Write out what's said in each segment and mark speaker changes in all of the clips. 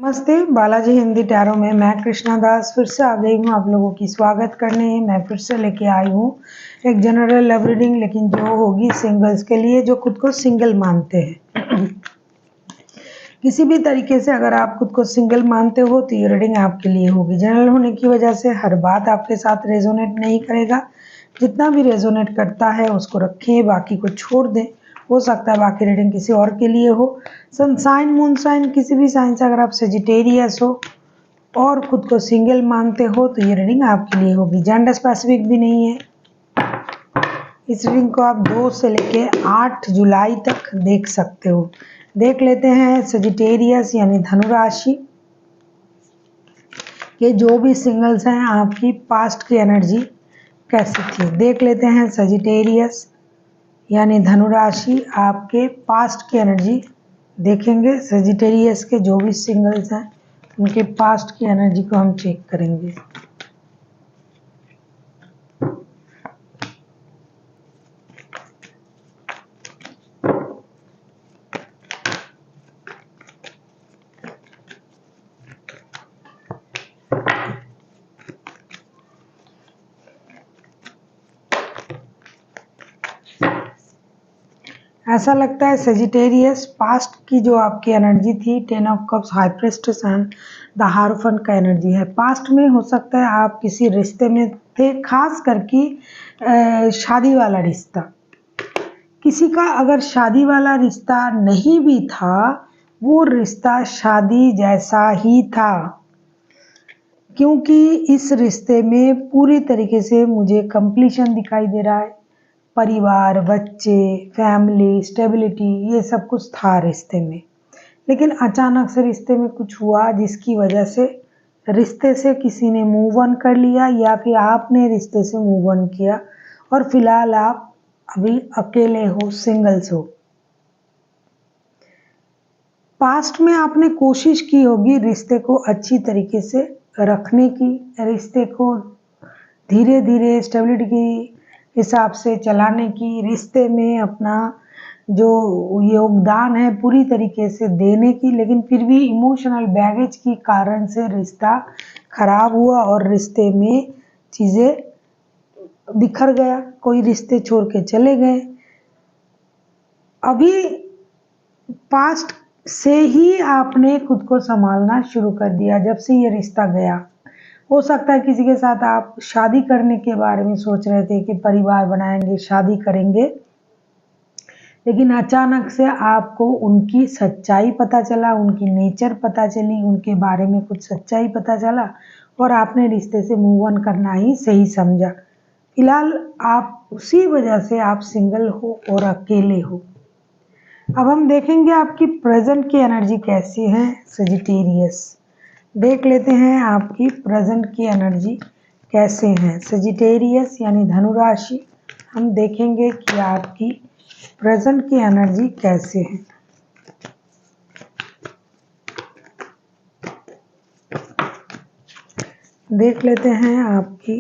Speaker 1: नमस्ते, बालाजी हिंदी टैरो में मैं कृष्णा दास फिर से आ गई हूँ आप लोगों की स्वागत करने। मैं फिर से लेके आई हूँ एक जनरल लव रीडिंग, लेकिन जो होगी सिंगल्स के लिए जो खुद को सिंगल मानते हैं। किसी भी तरीके से अगर आप खुद को सिंगल मानते हो तो ये रीडिंग आपके लिए होगी। जनरल होने की वजह से हर बात आपके साथ रेजोनेट नहीं करेगा। जितना भी रेजोनेट करता है उसको रखें, बाकी को छोड़ दें। हो सकता है बाकी रीडिंग किसी और के लिए हो। सन साइन, मून साइन, किसी भी साइन से अगर आप सेजिटेरियस हो और खुद को सिंगल मानते हो तो ये रीडिंग आपके लिए होगी। जेंडर स्पेसिफिक भी नहीं है। इस रीडिंग को आप 2 से लेके 8 जुलाई तक देख सकते हो। देख लेते हैं सेजिटेरियस यानी धनु राशि के जो भी सिंगल्स हैं आपकी पास्ट की एनर्जी कैसी थी। देख लेते हैं सेजिटेरियस यानी धनु राशि आपके पास्ट की एनर्जी देखेंगे। सेजिटेरियस के जो भी सिंगल्स हैं उनके पास्ट की एनर्जी को हम चेक करेंगे। ऐसा लगता है सेजिटेरियस पास्ट की जो आपकी एनर्जी थी 10 of cups, high priestess and the हारोफेंट का एनर्जी है। पास्ट में हो सकता है आप किसी रिश्ते में थे, खास करके शादी वाला रिश्ता। किसी का अगर शादी वाला रिश्ता नहीं भी था, वो रिश्ता शादी जैसा ही था, क्योंकि इस रिश्ते में पूरी तरीके से मुझे कंप्लीशन दिखाई दे रहा है। परिवार, बच्चे, फैमिली, स्टेबिलिटी, ये सब कुछ था रिश्ते में। लेकिन अचानक से रिश्ते में कुछ हुआ जिसकी वजह से रिश्ते से किसी ने मूव ऑन कर लिया या फिर आपने रिश्ते से मूव ऑन किया और फिलहाल आप अभी अकेले हो, सिंगल्स हो। पास्ट में आपने कोशिश की होगी रिश्ते को अच्छी तरीके से रखने की, रिश्ते को धीरे धीरे स्टेबिलिटी की हिसाब से चलाने की, रिश्ते में अपना जो योगदान है पूरी तरीके से देने की, लेकिन फिर भी इमोशनल बैगेज के कारण से रिश्ता खराब हुआ और रिश्ते में चीज़ें बिखर गया, कोई रिश्ते छोड़ के चले गए। अभी पास्ट से ही आपने खुद को संभालना शुरू कर दिया जब से ये रिश्ता गया। हो सकता है किसी के साथ आप शादी करने के बारे में सोच रहे थे कि परिवार बनाएंगे, शादी करेंगे, लेकिन अचानक से आपको उनकी सच्चाई पता चला, उनकी नेचर पता चली, उनके बारे में कुछ सच्चाई पता चला और आपने रिश्ते से मूव ऑन करना ही सही समझा। फिलहाल आप उसी वजह से आप सिंगल हो और अकेले हो। अब हम देखेंगे आपकी प्रेजेंट की एनर्जी कैसी है सेजिटेरियस। देख लेते हैं आपकी प्रेजेंट की एनर्जी कैसे हैं सेजिटेरियस यानी धनु राशि। हम देखेंगे कि आपकी प्रेजेंट की एनर्जी कैसे है। देख लेते हैं आपकी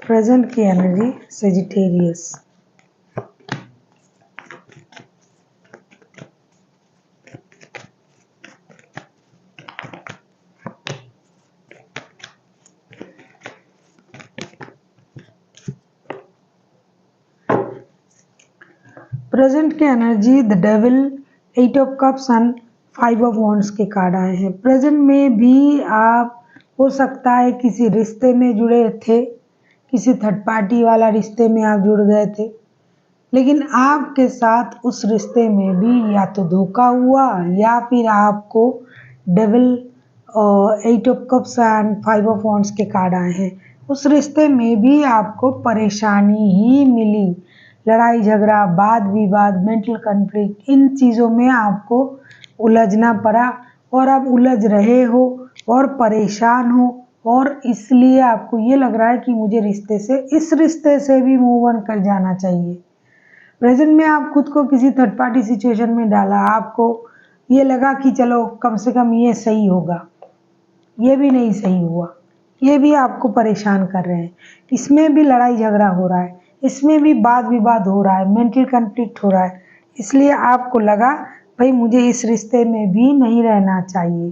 Speaker 1: प्रेजेंट की एनर्जी सेजिटेरियस। प्रेजेंट की energy the devil, 8 of cups and 5 of wands के कार्ड आए हैं। प्रेजेंट में भी आप हो सकता है किसी रिश्ते में जुड़े थे, किसी थर्ड पार्टी वाला रिश्ते में आप जुड़ गए थे, लेकिन आपके साथ उस रिश्ते में भी या तो धोखा हुआ या फिर आपको devil, 8 of cups and 5 of wands के कार्ड आए हैं। उस रिश्ते में भी आपको परेशानी ही मिली, लड़ाई झगड़ा, वाद विवाद, मेंटल कॉन्फ्लिक्ट, इन चीज़ों में आपको उलझना पड़ा और आप उलझ रहे हो और परेशान हो और इसलिए आपको ये लग रहा है कि मुझे इस रिश्ते से भी मूव ऑन कर जाना चाहिए। प्रेजेंट में आप खुद को किसी थर्ड पार्टी सिचुएशन में डाला, आपको ये लगा कि चलो कम से कम ये सही होगा, ये भी नहीं सही हुआ, ये भी आपको परेशान कर रहे हैं, इसमें भी लड़ाई झगड़ा हो रहा है, इसमें भी वाद विवाद हो रहा है, मेंटल कॉन्फ्लिक्ट हो रहा है, इसलिए आपको लगा भाई मुझे इस रिश्ते में भी नहीं रहना चाहिए।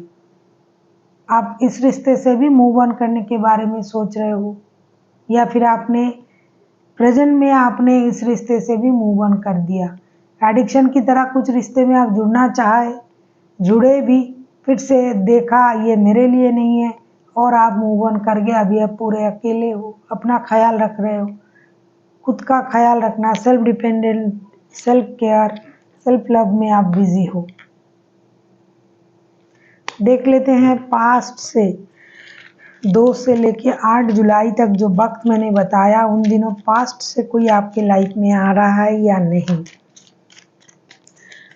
Speaker 1: आप इस रिश्ते से भी मूव ऑन करने के बारे में सोच रहे हो, या फिर आपने प्रेजेंट में आपने इस रिश्ते से भी मूव ऑन कर दिया। एडिक्शन की तरह कुछ रिश्ते में आप जुड़ना चाहे, जुड़े भी, फिर से देखा ये मेरे लिए नहीं है और आप मूव ऑन कर गए। अभी आप पूरे अकेले हो, अपना ख्याल रख रहे हो। खुद का ख्याल रखना, self dependent, self care, self love में आप बिजी हो। देख लेते हैं पास्ट से 2 से लेके 8 जुलाई तक जो वक्त मैंने बताया, उन दिनों पास्ट से कोई आपके लाइफ में आ रहा है या नहीं।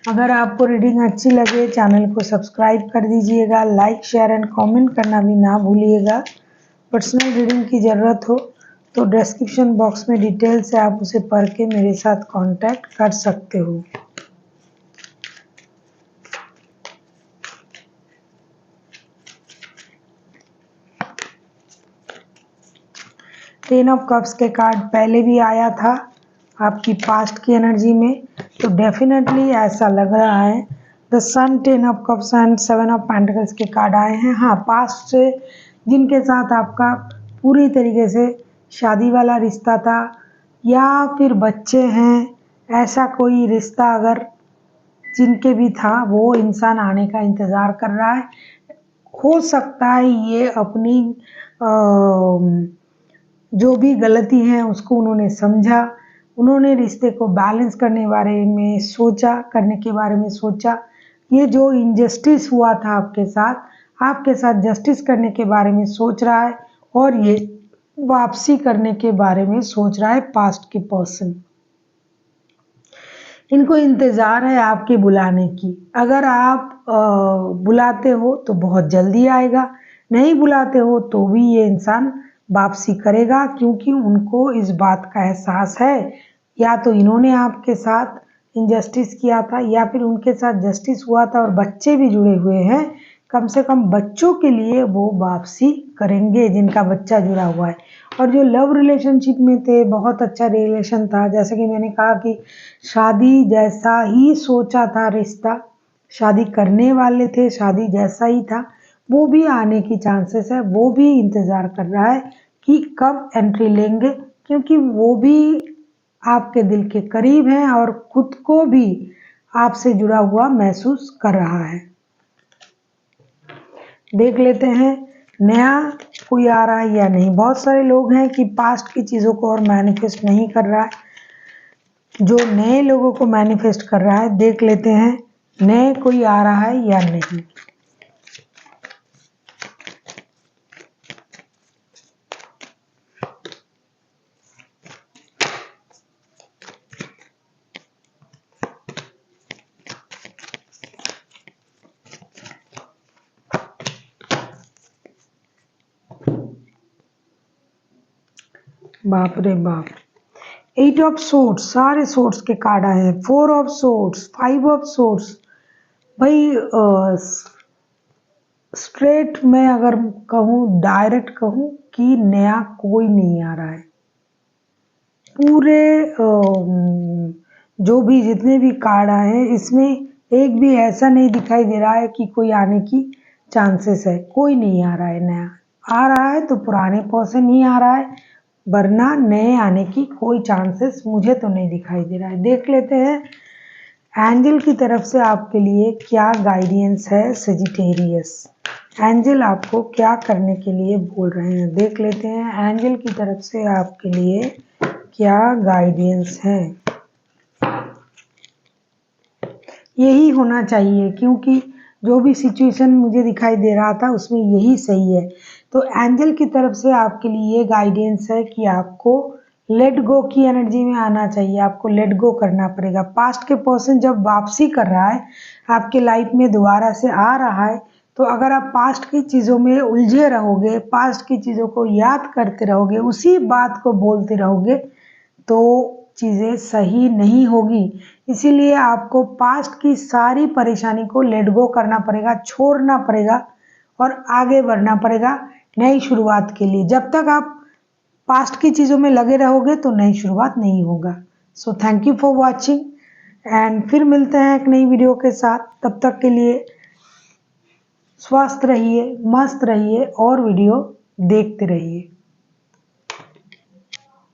Speaker 1: अगर आपको रीडिंग अच्छी लगे चैनल को सब्सक्राइब कर दीजिएगा, लाइक शेयर एंड कमेंट करना भी ना भूलिएगा। पर्सनल रीडिंग की ज़रूरत हो तो डिस्क्रिप्शन बॉक्स में डिटेल्स है, आप उसे पढ़ के मेरे साथ कांटेक्ट कर सकते हो। टेन ऑफ कप्स के कार्ड पहले भी आया था आपकी पास्ट की एनर्जी में, तो डेफिनेटली ऐसा लग रहा है। The sun, ten of cups and 7 of pentacles के कार्ड आए हैं। हाँ, पास्ट से जिनके साथ आपका पूरी तरीके से शादी वाला रिश्ता था या फिर बच्चे हैं, ऐसा कोई रिश्ता अगर जिनके भी था, वो इंसान आने का इंतज़ार कर रहा है। हो सकता है ये अपनी जो भी गलती है उसको उन्होंने समझा, उन्होंने रिश्ते को बैलेंस करने के बारे में सोचा। ये जो इनजस्टिस हुआ था आपके साथ जस्टिस करने के बारे में सोच रहा है और ये वापसी करने के बारे में सोच रहा है पास्ट की पर्सन। इनको इंतज़ार है आपके बुलाने की। अगर आप बुलाते हो तो बहुत जल्दी आएगा, नहीं बुलाते हो तो भी ये इंसान वापसी करेगा, क्योंकि उनको इस बात का एहसास है या तो इन्होंने आपके साथ इनजस्टिस किया था या फिर उनके साथ जस्टिस हुआ था और बच्चे भी जुड़े हुए हैं। कम से कम बच्चों के लिए वो वापसी करेंगे जिनका बच्चा जुड़ा हुआ है। और जो लव रिलेशनशिप में थे, बहुत अच्छा रिलेशन था। जैसे कि मैंने कहा कि शादी जैसा ही सोचा था रिश्ता, शादी करने वाले थे, शादी जैसा ही था, वो भी आने की चांसेस है। वो भी इंतज़ार कर रहा है कि कब एंट्री लेंगे, क्योंकि वो भी आपके दिल के करीब हैं और खुद को भी आपसे जुड़ा हुआ महसूस कर रहा है। देख लेते हैं नया कोई आ रहा है या नहीं। बहुत सारे लोग हैं कि पास्ट की चीज़ों को और मैनिफेस्ट नहीं कर रहा है। जो नए लोगों को मैनिफेस्ट कर रहा है, देख लेते हैं नए कोई आ रहा है या नहीं। बाप रे बाप, 8 ऑफ सोर्ड्स, सारे सोर्ड्स के कार्ड आए हैं। 4 ऑफ सोर्ड्स, 5 ऑफ सोर्ड्स। भाई स्ट्रेट में अगर कहूँ, डायरेक्ट कहूँ कि नया कोई नहीं आ रहा है। पूरे जो भी जितने भी कार्ड आए हैं, इसमें एक भी ऐसा नहीं दिखाई दे रहा है कि कोई आने की चांसेस है। कोई नहीं आ रहा है नया। आ रहा है तो पुराने पर्सन ही आ रहा है, वरना नए आने की कोई चांसेस मुझे तो नहीं दिखाई दे रहा है। देख लेते हैं एंजल की तरफ से आपके लिए क्या गाइडेंस है। सेजिटेरियस, एंजल आपको क्या करने के लिए बोल रहे हैं, देख लेते हैं एंजल की तरफ से आपके लिए क्या गाइडेंस है। यही होना चाहिए, क्योंकि जो भी सिचुएशन मुझे दिखाई दे रहा था उसमें यही सही है। तो एंजल की तरफ से आपके लिए गाइडेंस है कि आपको लेट गो की एनर्जी में आना चाहिए। आपको लेट गो करना पड़ेगा। पास्ट के पर्सन जब वापसी कर रहा है आपके लाइफ में, दोबारा से आ रहा है, तो अगर आप पास्ट की चीज़ों में उलझे रहोगे, पास्ट की चीज़ों को याद करते रहोगे, उसी बात को बोलते रहोगे, तो चीज़ें सही नहीं होगी। इसीलिए आपको पास्ट की सारी परेशानी को लेट गो करना पड़ेगा, छोड़ना पड़ेगा और आगे बढ़ना पड़ेगा नई शुरुआत के लिए। जब तक आप पास्ट की चीज़ों में लगे रहोगे तो नई शुरुआत नहीं होगा। So thank you for watching and फिर मिलते हैं एक नई वीडियो के साथ। तब तक के लिए स्वस्थ रहिए, मस्त रहिए और वीडियो देखते रहिए।